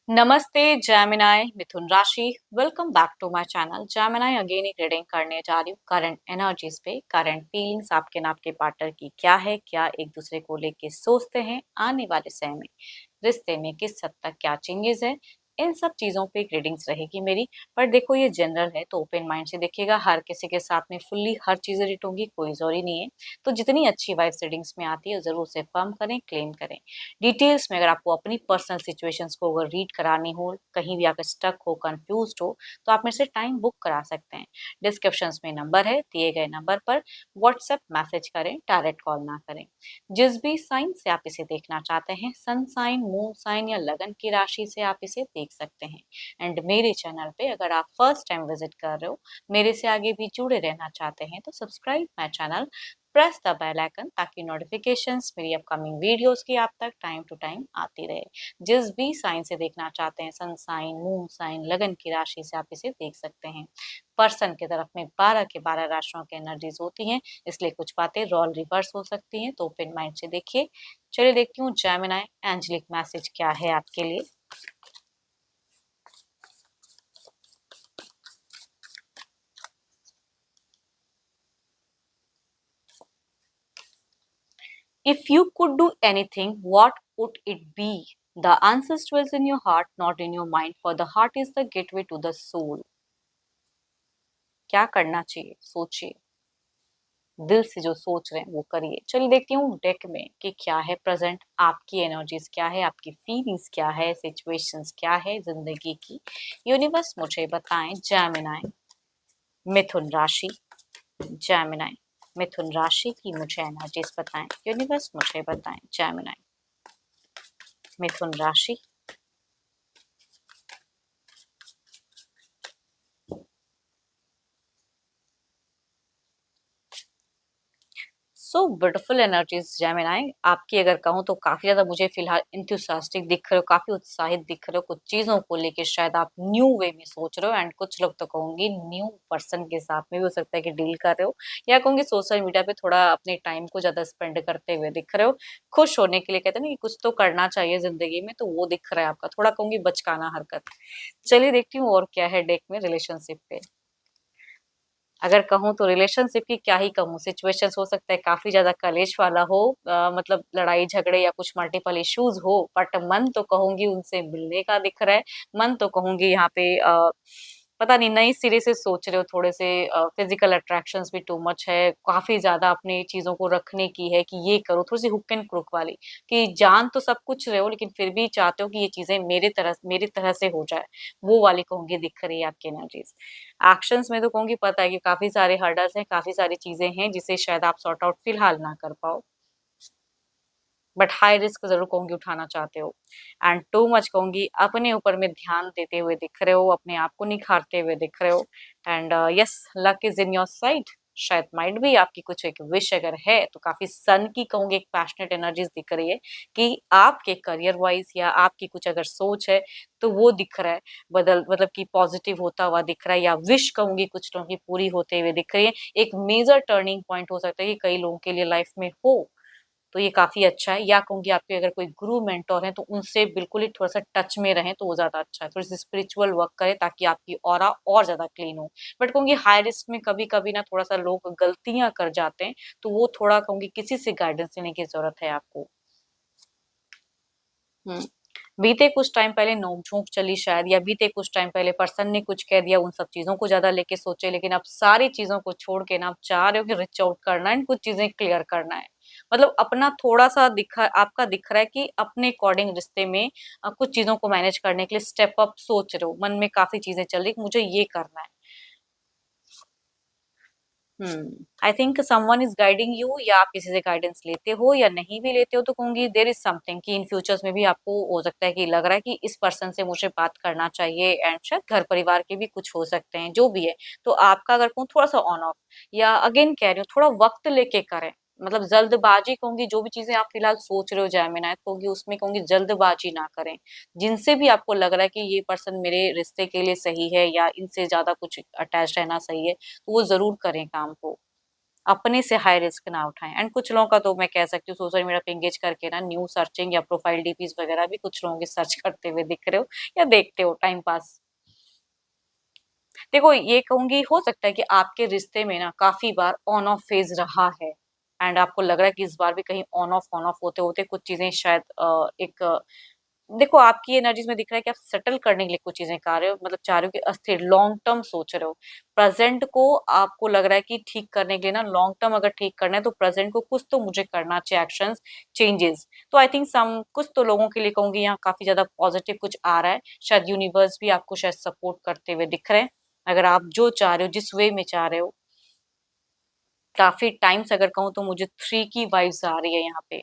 नमस्ते जेमिनाई मिथुन राशि। Welcome back to my channel Gemini. Again एक रीडिंग करने जा रही हूँ करंट एनर्जीज पे। करंट फीलिंग्स आपके ना आपके पार्टनर की क्या है, क्या एक दूसरे को लेके सोचते हैं, आने वाले समय में रिश्ते में किस हद तक क्या चेंजेस है, इन सब चीजों पे एक रीडिंग्स रहेगी मेरी। पर देखो ये जनरल है तो ओपन माइंड से देखिएगा। हर किसी के साथ में फुल्ली हर चीजें रीड होंगी, कोई जरूरी नहीं है। तो जितनी अच्छी वाइब्स रीडिंग्स में आती है जरूर से फर्म करें, क्लेम करें। डिटेल्स में अगर आपको अपनी पर्सनल सिचुएशंस को अगर रीड करानी हो, कहीं भी अगर स्टक हो, कंफ्यूज हो, तो आप मेरे से टाइम बुक करा सकते हैं। डिस्क्रिप्शंस में नंबर है, दिए गए नंबर पर व्हाट्सएप मैसेज करें, डायरेक्ट कॉल ना करें। जिस भी साइन से आप इसे देखना चाहते हैं, सन साइन, मून साइन या लगन की राशि से आप इसे देख सकते हैं। एंड मेरे चैनल पे अगर आप फर्स्ट टाइम विजिट कर रहे हो, मेरे से आगे भी जुड़े रहना चाहते हैं, तो subscribe my channel, press the bell icon ताकि नोटिफिकेशंस मेरी अपकमिंग वीडियोस की आप तक टाइम टू टाइम आती रहे। जिस भी साइन से देखना चाहते हैं, सन साइन, मून साइन, लगन की राशि से आप इसे देख सकते हैं। पर्सन की तरफ में 12 के 12 राशियों की एनर्जीज होती हैं, इसलिए कुछ बातें रोल रिवर्स हो सकती हैं, तो ओपन माइंड से देखिए। चलिए देखती हूँ जेमिनी एंजेलिक मैसेज क्या है आपके लिए। If you could do anything, what would it be? The answer dwells in your heart, not in your mind, for the heart is the gateway to the soul. क्या करना चाहिए? सोचिए। दिल से जो सोच रहे हैं वो करिए। चलिए देखती हूँ डेक में कि क्या है प्रेजेंट, आपकी एनर्जीज क्या है, आपकी फीलिंग्स क्या है, सिचुएशंस क्या है जिंदगी की। यूनिवर्स मुझे बताएं। जेमिनी मिथुन राशि, जेमिनी मिथुन राशि की मुझे एनर्जीज बताएं। यूनिवर्स मुझे बताएं। जेमिनी मिथुन राशि। So beautiful energies Gemini. आपकी अगर कहूँ तो काफी ज्यादा मुझे फिलहाल इंथुसियास्टिक दिख रहे हो, काफी उत्साहित दिख रहे हो। कुछ चीजों को लेके शायद आप न्यू वे में सोच रहे हो, एंड कुछ लोग तो कहूंगी न्यू पर्सन के साथ में भी हो सकता है कि डील कर रहे हो, या कहूंगी सोशल मीडिया पे थोड़ा अपने टाइम को ज्यादा स्पेंड करते हुए दिख रहे हो। खुश होने के लिए कहते हैं ना कि कुछ तो करना चाहिए जिंदगी में, तो वो दिख रहा है आपका, थोड़ा कहूंगी बचकाना हरकत। चलिए देखती हूँ और क्या है डेक में रिलेशनशिप पे। अगर कहूँ तो रिलेशनशिप की क्या ही कहूँ, सिचुएशंस हो सकता है काफी ज्यादा कलेश वाला हो, मतलब लड़ाई झगड़े या कुछ मल्टीपल इश्यूज हो, बट मन तो कहूंगी उनसे मिलने का दिख रहा है। मन तो कहूंगी यहाँ पे पता नहीं नई सिरे से सोच रहे हो, थोड़े से फिजिकल अट्रैक्शंस भी टू मच है, काफी ज्यादा अपनी चीजों को रखने की है कि ये करो, थोड़ी सी हुक एंड क्रुक वाली, कि जान तो सब कुछ रहे हो लेकिन फिर भी चाहते हो कि ये चीजें मेरी तरह से हो जाए, वो वाली कहूंगी दिख रही है आपकी एनर्जीज। एक्शंस में तो कहूंगी पता है कि काफी सारे हर्डल्स हैं, काफी सारी चीजें हैं जिसे शायद आप सॉर्ट आउट फिलहाल ना कर पाओ, बट हाई रिस्क जरूर कहूंगी उठाना चाहते हो। एंड टू मच कहूंगी अपने ऊपर में ध्यान देते हुए दिख रहे हो, अपने आप को निखारते हुए दिख रहे हो। And yes, luck is in your side. शायद माइंड भी आपकी कुछ एक विश अगर है तो काफी सन की कहूंगी एक पैशनेट एनर्जीज दिख रही है कि आपके करियर वाइज या आपकी कुछ अगर सोच है तो वो दिख रहा है, बदल मतलब कि पॉजिटिव होता हुआ दिख रहा है, या विश कहूंगी कुछ लोगों की पूरी होते हुए दिख रही है। एक मेजर टर्निंग पॉइंट हो सकता है कि कई लोगों के लिए लाइफ में हो, तो ये काफी अच्छा है। या कहूंगी आपके अगर कोई गुरु मेंटोर है तो उनसे बिल्कुल ही थोड़ा सा टच में रहें तो वो ज्यादा अच्छा है, थोड़ी सी स्पिरिचुअल वर्क करें ताकि आपकी ऑरा और ज्यादा क्लीन हो। बट कहूंगी हाई रिस्क में कभी कभी ना थोड़ा सा लोग गलतियां कर जाते हैं, तो वो थोड़ा कहूंगी किसी से गाइडेंस लेने की जरूरत है आपको। हम्म। बीते कुछ टाइम पहले नोक-झोंक चली शायद, या बीते कुछ टाइम पहले पर्सन ने कुछ कह दिया, उन सब चीज़ों को ज़्यादा लेके सोचे, लेकिन अब सारी चीज़ों को छोड़ के ना आप चाह रहे हो कि रीच आउट करना है, कुछ चीज़ें क्लियर करना है। मतलब अपना थोड़ा-सा दिखा आपका दिख रहा है कि अपने अकॉर्डिंग रिश्ते में कुछ चीज़ों को मैनेज करने के लिए स्टेप अप सोच रहे हो। मन में काफ़ी चीज़ें चल रही, मुझे ये करना है। I think someone is guiding you, या आप किसी से गाइडेंस लेते हो या नहीं भी लेते हो, तो कहूंगी देर इज समथिंग कि इन फ्यूचर्स में भी आपको हो सकता है कि लग रहा है कि इस पर्सन से मुझे बात करना चाहिए, एंड शायद घर परिवार के भी कुछ हो सकते हैं जो भी है। तो आपका अगर कहूँ थोड़ा सा ऑन ऑफ, या अगेन कह रही हूँ थोड़ा वक्त लेके करें, मतलब जल्दबाजी कहूंगी, जो भी चीजें आप फिलहाल सोच रहे हो जामिना, कहूंगी उसमें कहूंगी जल्दबाजी ना करें। जिनसे भी आपको लग रहा है कि ये पर्सन मेरे रिश्ते के लिए सही है या इनसे ज्यादा कुछ अटैच रहना सही है, तो वो जरूर करें काम को। अपने से हाई रिस्क ना उठाएं। एंड कुछ लोगों का तो मैं कह सकती हूँ सोशल मीडिया पे एंगेज करके ना न्यू सर्चिंग या प्रोफाइल डीपीज वगैरह भी कुछ लोगों के सर्च करते हुए दिख रहे हो या देखते हो टाइम पास। देखो ये कहूंगी हो सकता है कि आपके रिश्ते में ना काफी बार ऑन ऑफ फेज रहा है एंड आपको लग रहा है कि इस बार भी कहीं ऑन ऑफ होते होते कुछ चीजें शायद देखो आपकी एनर्जीज में दिख रहा है कि आप सेटल करने के लिए कुछ चीजें कर रहे हो, मतलब चाह रहे हो कि अस्थिर लॉन्ग टर्म सोच रहे हो। प्रेजेंट को आपको लग रहा है कि ठीक करने के लिए ना लॉन्ग टर्म अगर ठीक करना है तो प्रेजेंट को कुछ तो मुझे करना चाहिए, एक्शंस चेंजेस। तो आई थिंक सम कुछ तो लोगों के लिए कहूंगी यहाँ काफी ज्यादा पॉजिटिव कुछ आ रहा है, शायद यूनिवर्स भी आपको शायद सपोर्ट करते हुए दिख रहे हैं। अगर आप जो चाह रहे हो जिस वे में चाह रहे हो, काफी टाइम्स अगर कहूँ तो मुझे 3 की वाइब्स आ रही है यहाँ पे,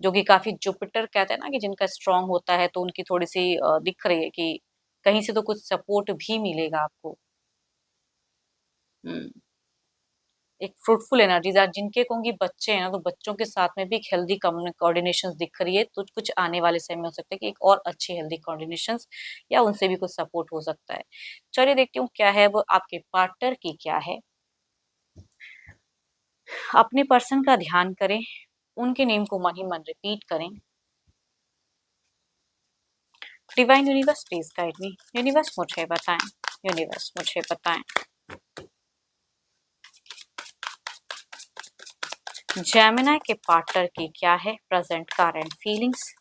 जो कि काफी जुपिटर कहते हैं ना कि जिनका स्ट्रांग होता है तो उनकी थोड़ी सी दिख रही है कि कहीं से तो कुछ सपोर्ट भी मिलेगा आपको। हम्म, एक फ्रूटफुल एनर्जीज आज जिनके कहूंगी बच्चे हैं ना तो बच्चों के साथ में भी एक हेल्दी कोऑर्डिनेशन दिख रही है, तो कुछ आने वाले समय में हो सकता है कि एक और अच्छी हेल्दी कोऑर्डिनेशन या उनसे भी कुछ सपोर्ट हो सकता है। चलिए देखती हूँ क्या है वो आपके पार्टनर की क्या है। अपने पर्सन का ध्यान करें, उनके नेम को मन ही मन रिपीट करें। Divine universe please guide me, universe मुझे बताएं, यूनिवर्स मुझे बताएं। जेमिनी के पार्टनर की क्या है प्रेजेंट करंट फीलिंग्स।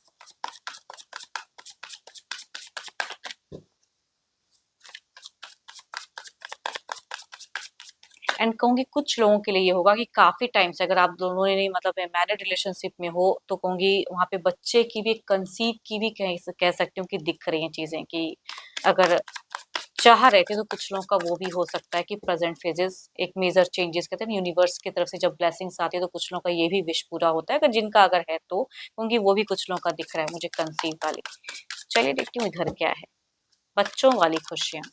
एंड कहूंगी कुछ लोगों के लिए ये होगा कि काफी टाइम से अगर आप दोनों ने मतलब मैरिड रिलेशनशिप में हो तो कहूंगी वहां पे बच्चे की भी कंसीव की भी कह सकती हूँ कि दिख रही हैं चीजें कि अगर चाह रहे थे तो कुछ लोगों का वो भी हो सकता है कि प्रेजेंट फेजेस एक मेजर चेंजेस कहते हैं यूनिवर्स की तरफ से जब ब्लेसिंग्स आती है तो कुछ लोगों का ये भी विश पूरा होता है, अगर जिनका अगर है तो क्योंकि वो भी कुछ लोगों का दिख रहा है मुझे कंसीव वाली। चलिए देखती हूँ इधर क्या है, बच्चों वाली खुशियां।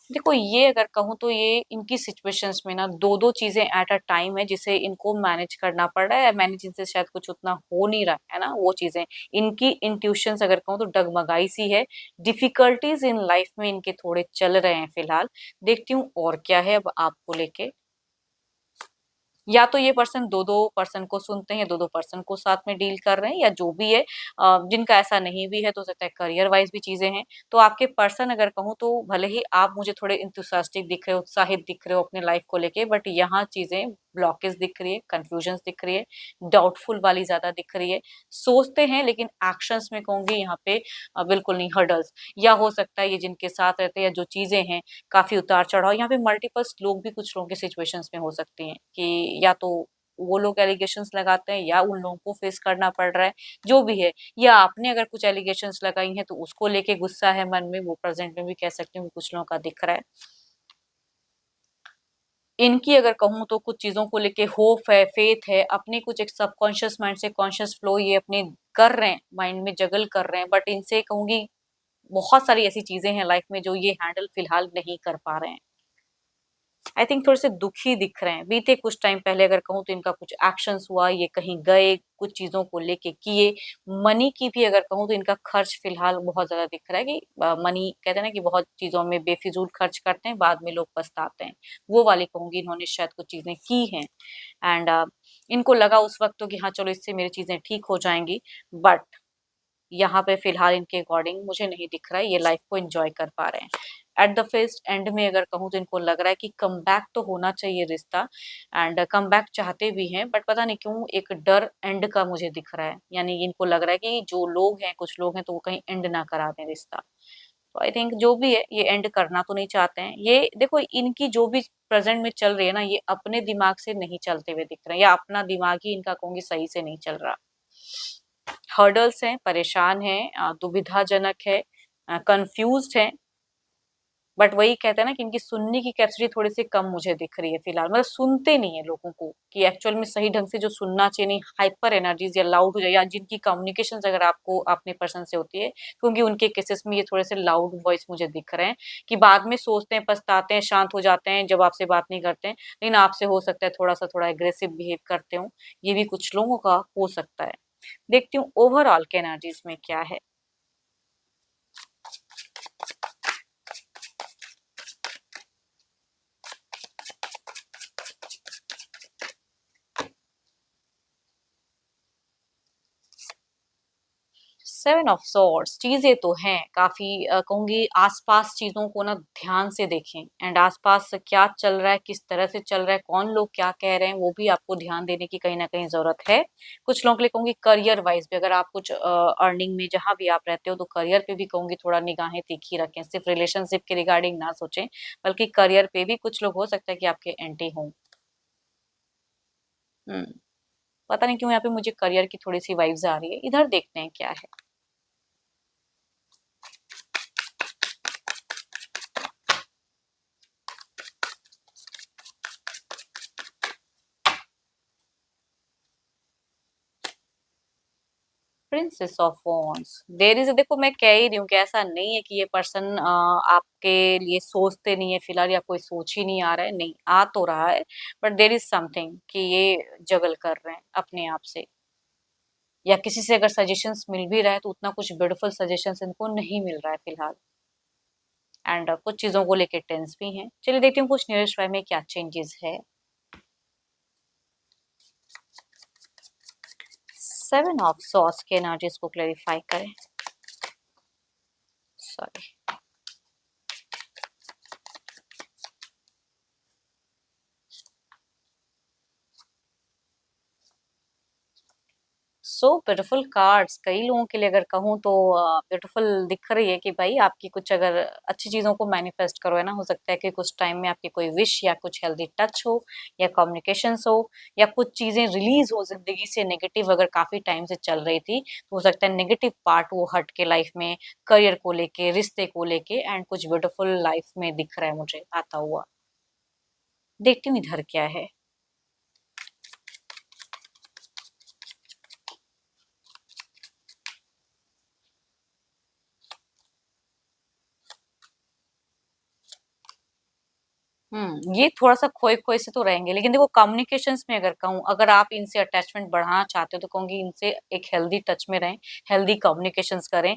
देखो ये अगर कहूँ तो ये इनकी सिचुएशंस में ना दो दो चीजें एट अ टाइम है जिसे इनको मैनेज करना पड़ रहा है, मैनेज इनसे शायद कुछ उतना हो नहीं रहा है ना वो चीजें। इनकी इंट्यूशंस अगर कहूँ तो डगमगाई सी है, डिफिकल्टीज इन लाइफ में इनके थोड़े चल रहे हैं फिलहाल। देखती हूँ और क्या है अब आपको लेके। या तो ये पर्सन दो दो पर्सन को सुनते हैं, दो दो पर्सन को साथ में डील कर रहे हैं या जो भी है। जिनका ऐसा नहीं भी है तो हो सकता है करियर वाइज भी चीजें हैं। तो आपके पर्सन अगर कहूँ तो भले ही आप मुझे थोड़े इंथुसियास्टिक दिख रहे हो, उत्साहित दिख रहे हो अपने लाइफ को लेके, बट यहाँ चीजें ब्लॉकेज दिख रही है, कंफ्यूजन दिख रही है, डाउटफुल वाली ज्यादा दिख रही है। सोचते हैं लेकिन एक्शंस में कहूंगी यहाँ पे बिल्कुल नहीं, हर्डल्स। या हो सकता है ये जिनके साथ रहते हैं या जो चीजें हैं काफी उतार चढ़ाव, यहाँ पे मल्टीपल्स लोग भी कुछ लोगों की सिचुएशंस में हो सकती हैं कि या तो वो लोग एलिगेशंस लगाते हैं या उन लोगों को फेस करना पड़ रहा है, जो भी है। या आपने अगर कुछ एलिगेशंस लगाई हैं तो उसको लेके गुस्सा है मन में, वो प्रेजेंट में भी कह सकती हूँ कि कुछ लोगों का दिख रहा है। इनकी अगर कहूँ तो कुछ चीजों को लेके होप है, फेथ है, अपने कुछ एक सबकॉन्शियस माइंड से कॉन्शियस फ्लो ये अपने कर रहे हैं, माइंड में जगल कर रहे हैं, बट इनसे कहूंगी बहुत सारी ऐसी चीजें हैं लाइफ में जो ये हैंडल फिलहाल नहीं कर पा रहे हैं। आई थिंक थोड़े से दुखी दिख रहे हैं, बीते कुछ टाइम पहले अगर कहूँ तो इनका कुछ एक्शंस हुआ, ये कहीं गए, कुछ चीजों को लेके किए। मनी की भी अगर कहूँ तो इनका खर्च फिलहाल बहुत ज्यादा दिख रहा है कि मनी कहते हैं ना कि बहुत चीजों में बेफिजूल खर्च करते हैं, बाद में लोग पछताते हैं। वो वाली कहूंगी इन्होंने शायद कुछ चीजें की हैं एंड इनको लगा उस वक्त तो कि हाँ चलो इससे मेरी चीजें ठीक हो जाएंगी, बट यहाँ पे फिलहाल इनके अकॉर्डिंग मुझे नहीं दिख रहा है ये लाइफ को एंजॉय कर पा रहे हैं। एट द फेस्ट एंड में अगर कहूँ तो इनको लग रहा है कि कम बैक तो होना चाहिए रिश्ता, एंड कम बैक चाहते भी हैं, बट पता नहीं क्यों एक डर एंड का मुझे दिख रहा है, यानी इनको लग रहा है कि जो लोग हैं कुछ लोग हैं तो वो कहीं एंड ना करा दें रिश्ता। तो आई थिंक जो भी है ये एंड करना तो नहीं चाहते हैं। ये देखो इनकी जो भी प्रेजेंट में चल रही है ना ये अपने दिमाग से नहीं चलते हुए दिख रहे हैं, या अपना दिमाग ही इनका कहूंगी सही से नहीं चल रहा। हर्डल्स हैं, परेशान हैं, दुविधाजनक है, कंफ्यूज्ड हैं, बट वही कहते हैं ना कि इनकी सुनने की कैपेसिटी थोड़ी सी कम मुझे दिख रही है फिलहाल, मतलब सुनते नहीं है लोगों को कि एक्चुअल में सही ढंग से जो सुनना चाहिए, नहीं हाइपर एनर्जीज या लाउड हो जाए, या जिनकी कम्युनिकेशन अगर आपको अपने पर्सन से होती है, क्योंकि उनके केसेस में ये थोड़े से लाउड वॉइस मुझे दिख रहे हैं कि बाद में सोचते हैं, पछताते हैं, शांत हो जाते हैं जब आपसे बात नहीं करते हैं, लेकिन आपसे हो सकता है थोड़ा एग्रेसिव बिहेव करते हो, ये भी कुछ लोगों का हो सकता है। देखती हूँ ओवरऑल के एनर्जीज में क्या है। सेवन ऑफ सॉर्ड्स चीजें तो हैं काफी, कहूंगी आसपास चीजों को ना ध्यान से देखें, एंड आसपास क्या चल रहा है, किस तरह से चल रहा है, कौन लोग क्या कह रहे हैं, वो भी आपको ध्यान देने की कहीं ना कहीं जरूरत है। कुछ लोगों के लिए कहूंगी करियर वाइज भी, अगर आप कुछ अर्निंग में जहां भी आप रहते हो तो करियर पे भी कहूंगी थोड़ा निगाहें तीखी रखें, सिर्फ रिलेशनशिप के रिगार्डिंग ना सोचें, बल्कि करियर पे भी कुछ लोग हो सकता है कि आपके एंटी हों। हम्म पता नहीं क्यों यहाँ पे मुझे करियर की थोड़ी सी वाइब्स आ रही है, इधर देखते हैं क्या है। Princess of wands, there is, देखो मैं कह ही रही हूँ कि ऐसा नहीं है कि ये पर्सन आपके लिए सोचते नहीं है फिलहाल, या कोई सोच ही नहीं आ रहा है, नहीं आ तो रहा है, बट देयर इज समथिंग कि ये जगल कर रहे हैं अपने आप से, या किसी से अगर सजेशंस मिल भी रहा है तो उतना कुछ ब्यूटीफुल सजेशंस इनको नहीं मिल रहा है फिलहाल, एंड कुछ चीजों को लेके टेंस भी हैं। चलिए देखती हूँ कुछ नीरज में क्या चेंजेस है। सेवन ऑफ सॉर्ड्स के एनर्जीज को क्लेरिफाई करें। सॉरी, सो ब्यूटीफुल कार्ड्स, कई लोगों के लिए अगर कहूँ तो ब्यूटीफुल दिख रही है कि भाई आपकी कुछ अगर अच्छी चीजों को मैनिफेस्ट करो, है ना, हो सकता है कि कुछ टाइम में आपकी कोई विश या कुछ हेल्दी टच हो, या कम्युनिकेशंस हो, या कुछ चीजें रिलीज हो जिंदगी से, नेगेटिव अगर काफी टाइम से चल रही थी तो हो सकता है नेगेटिव पार्ट वो हट के लाइफ में, करियर को लेके, रिश्ते को लेके, एंड कुछ ब्यूटीफुल लाइफ में दिख रहा है मुझे आता हुआ। देखती हूँ इधर क्या है। ये थोड़ा-सा खोए-खोए से तो रहेंगे, लेकिन देखो कम्युनिकेशंस में अगर कहूँ, अगर आप इनसे अटैचमेंट बढ़ाना चाहते हो तो कहूँगी इनसे एक हेल्दी टच में रहें, हेल्दी कम्युनिकेशंस करें।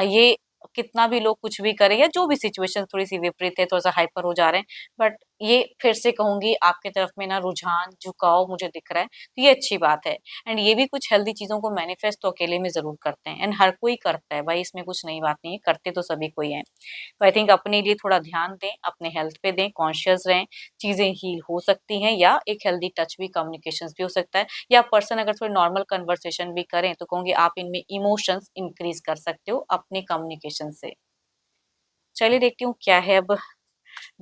ये कितना भी लोग कुछ भी करें, या जो भी सिचुएशन थोड़ी-सी विपरीत है, थोड़ा-सा हाइपर हो जा रहे हैं, बट ये फिर से कहूँगी आपकी तरफ में ना रुझान, झुकाव मुझे दिख रहा है, तो ये अच्छी बात है। एंड ये भी कुछ हेल्दी चीज़ों को मैनिफेस्ट तो अकेले में ज़रूर करते हैं, एंड हर कोई करता है भाई, इसमें कुछ नई बात नहीं है, करते तो सभी कोई हैं। तो आई थिंक अपने लिए थोड़ा ध्यान दें, अपने हेल्थ पे दें, कॉन्शियस रहें, चीज़ें हील हो सकती हैं, या एक हेल्दी टच भी, कम्युनिकेशंस भी हो सकता है, या पर्सन अगर थोड़ी नॉर्मल कन्वर्सेशन भी करें तो कहूँगी आप इनमें इमोशंस इंक्रीज कर सकते हो अपने कम्युनिकेशन से। चलिए देखती हूँ क्या है अब,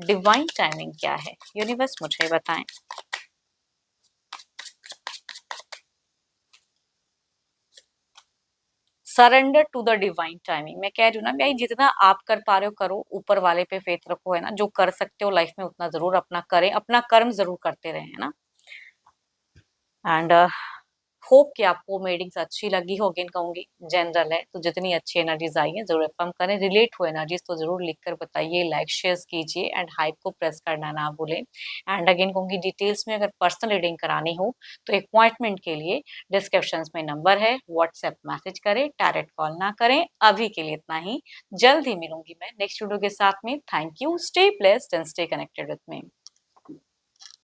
डिवाइन टाइमिंग क्या है, यूनिवर्स मुझे बताएं। Surrender to the divine timing, मैं कह रही हूँ ना भाई, जितना आप कर पा रहे हो करो, ऊपर वाले पे फेथ रखो, है ना, जो कर सकते हो लाइफ में उतना जरूर अपना करें, अपना कर्म जरूर करते रहें, है ना। एंड होप कि आपको मीटिंग्स अच्छी लगी हो, अगेन कहूंगी जनरल है तो जितनी अच्छी एनर्जीज आई है जरूर एफर्म करें, रिलेट हो एनर्जीज तो जरूर लिखकर बताइए, लाइक शेयर कीजिए, एंड हाइप को प्रेस करना ना भूलें। एंड अगेन कहूंगी डिटेल्स में अगर पर्सनल रीडिंग करानी हो तो अपॉइंटमेंट के लिए डिस्क्रिप्शन में नंबर है, व्हाट्सएप मैसेज करें, डायरेक्ट कॉल ना करें। अभी के लिए इतना ही, जल्द ही मिलूंगी मैं नेक्स्ट वीडियो के साथ में। Thank you, stay blessed and stay connected with me.